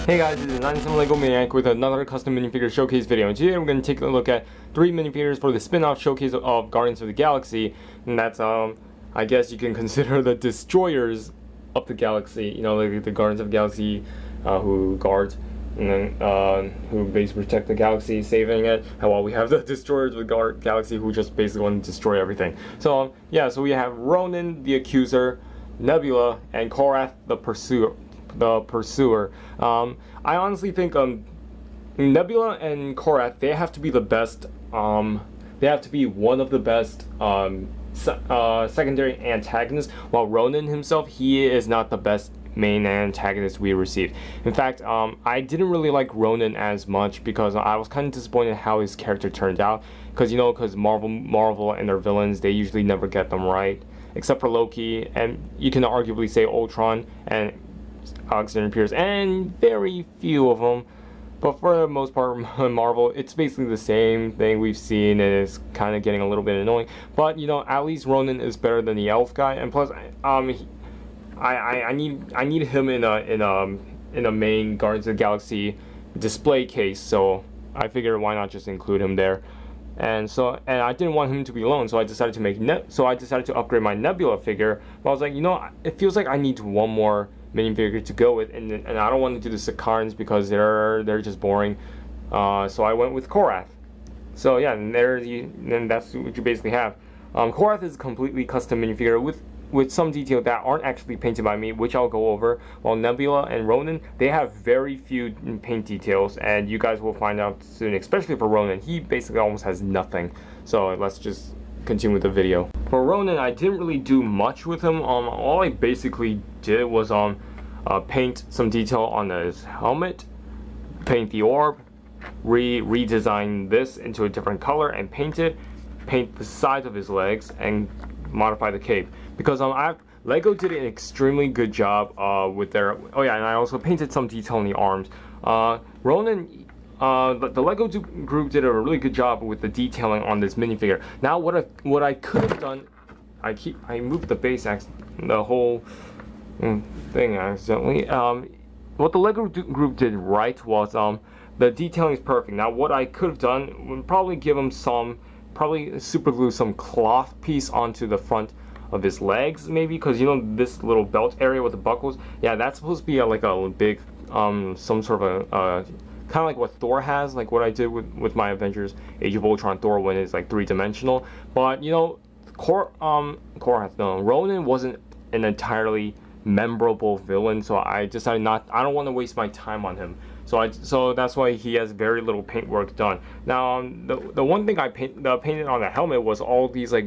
Hey guys, this is 97 Lego Maniac with another custom minifigure showcase video, and today we're going to take a look at 3 minifigures for the spin-off showcase of Guardians of the Galaxy, and that's, I guess you can consider the destroyers of the galaxy, you know, like the Guardians of the Galaxy who guard, and then, who basically protect the galaxy, saving it, and while we have the destroyers of the galaxy who just basically want to destroy everything. So, yeah, so we have Ronan the Accuser, Nebula, and Korath the Pursuer. I honestly think Nebula and Korath, they have to be the best. They have to be one of the best secondary antagonists. While Ronan himself, he is not the best main antagonist we received. In fact, I didn't really like Ronan as much because I was kind of disappointed how his character turned out. Because Marvel and their villains, they usually never get them right, except for Loki, and you can arguably say Ultron and Alexander Pierce, and very few of them. But for the most part, Marvel, it's basically the same thing we've seen, and it's kind of getting a little bit annoying. But you know, at least Ronan is better than the elf guy, and plus, I need him in a main Guardians of the Galaxy display case. So I figured why not just include him there. And I didn't want him to be alone, so I decided to upgrade my Nebula figure. But I was like, you know, it feels like I need one more minifigure to go with, and I don't want to do the Sicarans because they're just boring. So I went with Korath. So yeah, and that's what you basically have. Korath is a completely custom minifigure with some detail that aren't actually painted by me, which I'll go over. While Nebula and Ronan, they have very few paint details, and you guys will find out soon, especially for Ronan. He basically almost has nothing. So let's just continue with the video. For Ronan, I didn't really do much with him. All I basically did was paint some detail on his helmet, paint the orb, redesign this into a different color, and paint the sides of his legs, and modify the cape. Because Lego did an extremely good job with their. Oh yeah, and I also painted some detail on the arms. Ronan. The Lego group did a really good job with the detailing on this minifigure. Now, what I could have done, I moved the base the whole thing accidentally. What the Lego group did right was the detailing is perfect. Now, what I could have done would probably give him probably super glue some cloth piece onto the front of his legs, maybe, because you know this little belt area with the buckles. Yeah, that's supposed to be like a big some sort of a kind of like what Thor has, like what I did with my Avengers Age of Ultron Thor when it's like 3-dimensional. But you know, Ronan wasn't an entirely memorable villain, so I decided I don't want to waste my time on him. So that's why he has very little paint work done. Now, the one thing I painted on the helmet was all these like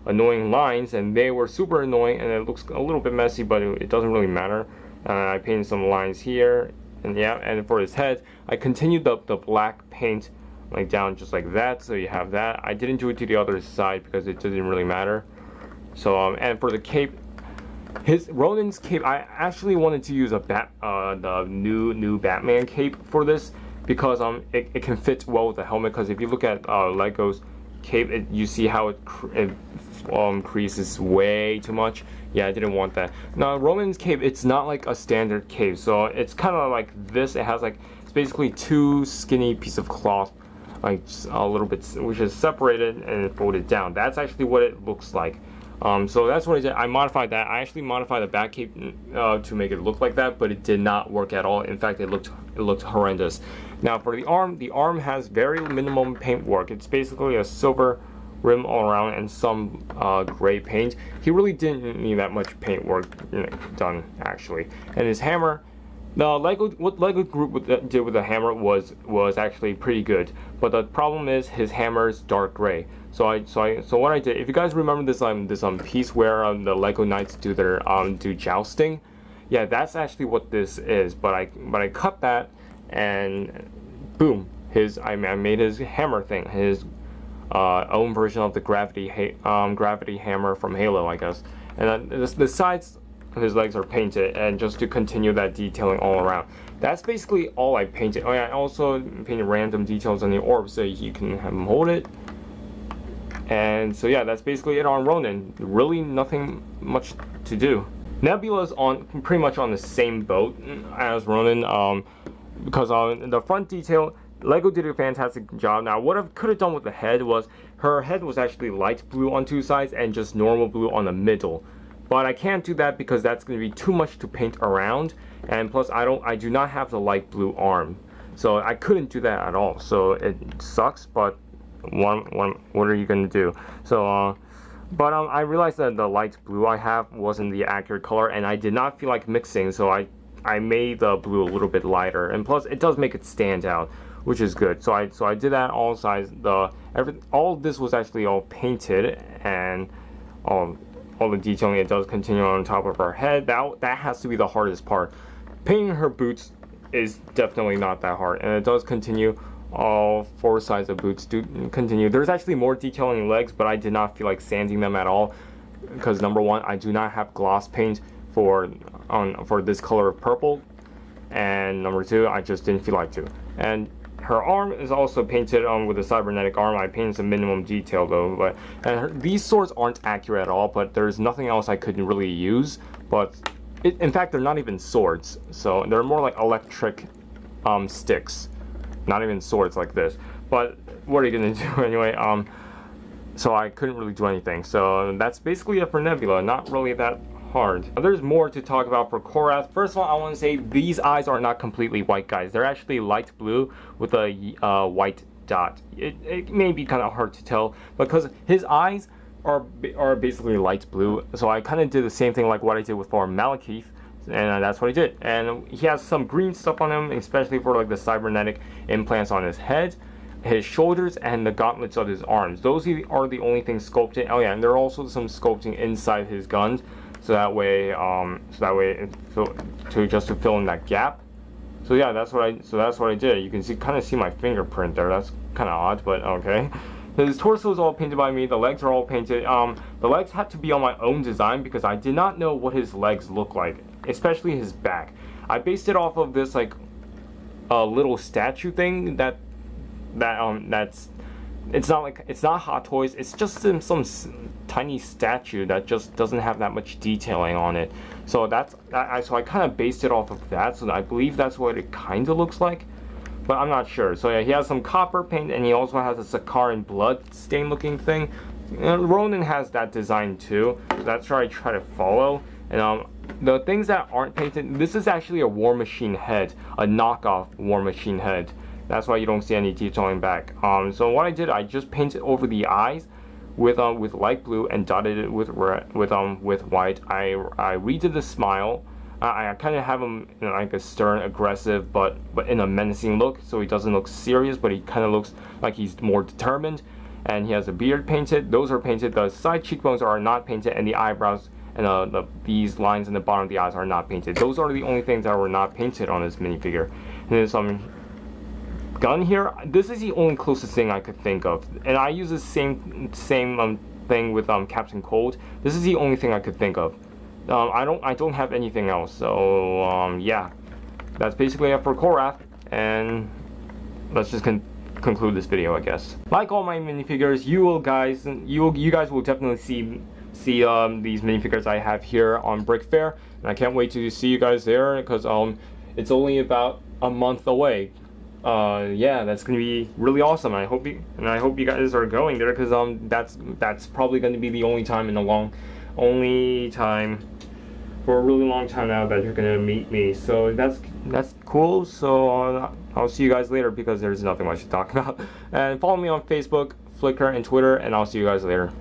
annoying lines, and they were super annoying, and it looks a little bit messy, but it doesn't really matter. I painted some lines here. And yeah, and for his head, I continued the black paint like down just like that, so you have that. I didn't do it to the other side because it didn't really matter. So and for the cape, Ronan's cape, I actually wanted to use the new Batman cape for this because it can fit well with the helmet. Because if you look at Lego's cape, you see how it creases way too much. Yeah, I didn't want that. Now, Roman's cape, it's not like a standard cape, so it's kind of like this. It has like, it's basically two skinny pieces of cloth, like just a little bit, which is separated and folded down. That's actually what it looks like. So that's what I did. I modified that. I actually modified the back cape to make it look like that, but it did not work at all. In fact, it looked horrendous. Now for the arm has very minimum paint work. It's basically a silver rim all around and some gray paint. He really didn't need that much paint work done actually. And his hammer, what Lego group did with the hammer was actually pretty good. But the problem is his hammer is dark gray. So what I did, if you guys remember this piece where the Lego Knights do their do jousting, yeah, that's actually what this is. But I cut that, and boom, I made his hammer thing, his own version of the gravity hammer from Halo, I guess. And the sides of his legs are painted, and just to continue that detailing all around. That's basically all I painted. Oh yeah, I also painted random details on the orb so you can have him hold it. And so yeah, that's basically it on Ronan. Really nothing much to do. Nebula's pretty much on the same boat as Ronan. because the front detail, Lego did a fantastic job. Now, what I could have done with the head was, her head was actually light blue on two sides and just normal blue on the middle. But I can't do that because that's going to be too much to paint around, and plus I do not have the light blue arm, so I couldn't do that at all. So it sucks, but what are you going to do? So but I realized that the light blue I have wasn't the accurate color, and I did not feel like mixing, so I made the blue a little bit lighter, and plus it does make it stand out, which is good. So I did that all sides. All of this was actually all painted, and all the detailing, it does continue on top of her head. That has to be the hardest part. Painting her boots is definitely not that hard, and it does continue. All four sides of boots do continue. There's actually more detailing in legs, but I did not feel like sanding them at all, because number one, I do not have gloss paint for this color of purple, and number two, I just didn't feel like to. And her arm is also painted with a cybernetic arm. I painted some minimum detail though, these swords aren't accurate at all, but there's nothing else I could really use. But in fact, they're not even swords, so they're more like electric sticks, not even swords like this. But what are you gonna do anyway? So I couldn't really do anything. So that's basically it for Nebula. Not really that hard. There's more to talk about for Korath. First of all, I want to say these eyes are not completely white, guys. They're actually light blue with a white dot. It may be kind of hard to tell because his eyes are basically light blue. So I kind of did the same thing like what I did with Malekith, and that's what I did. And he has some green stuff on him, especially for like the cybernetic implants on his head, his shoulders, and the gauntlets of his arms. Those are the only things sculpted. Oh yeah, and there are also some sculpting inside his guns. So that way, to fill in that gap. So yeah, that's what I did. You can kind of see my fingerprint there. That's kind of odd, but okay. His torso is all painted by me. The legs are all painted. The legs had to be on my own design because I did not know what his legs look like, especially his back. I based it off of this like a little statue thing that's it's not Hot Toys. It's just some tiny statue that just doesn't have that much detailing on it. So so I kind of based it off of that. So I believe that's what it kind of looks like, but I'm not sure. So yeah, he has some copper paint, and he also has a Sakaran blood stain looking thing. Ronan has that design too. So that's where I try to follow. And the things that aren't painted, this is actually a War Machine head, a knockoff War Machine head. That's why you don't see any detailing back. So what I did, I just painted over the eyes with light blue and dotted it with white. I redid the smile. I kind of have him in like a stern, aggressive, but in a menacing look. So he doesn't look serious, but he kind of looks like he's more determined. And he has a beard painted. Those are painted. The side cheekbones are not painted, and the eyebrows and these lines in the bottom of the eyes are not painted. Those are the only things that were not painted on this minifigure. And then some gun here. This is the only closest thing I could think of, and I use the same thing with Captain Cold. This is the only thing I could think of. I don't have anything else. So yeah, that's basically it for Korath, and let's just conclude this video, I guess. Like all my minifigures, you guys will definitely see these minifigures I have here on Brick Fair, and I can't wait to see you guys there because it's only about a month away. Yeah, that's gonna be really awesome. I hope you guys are going there because that's probably going to be the only time for a really long time now that you're gonna meet me. So that's cool. So I'll see you guys later because there's nothing much to talk about. And follow me on Facebook, Flickr, and Twitter, and I'll see you guys later.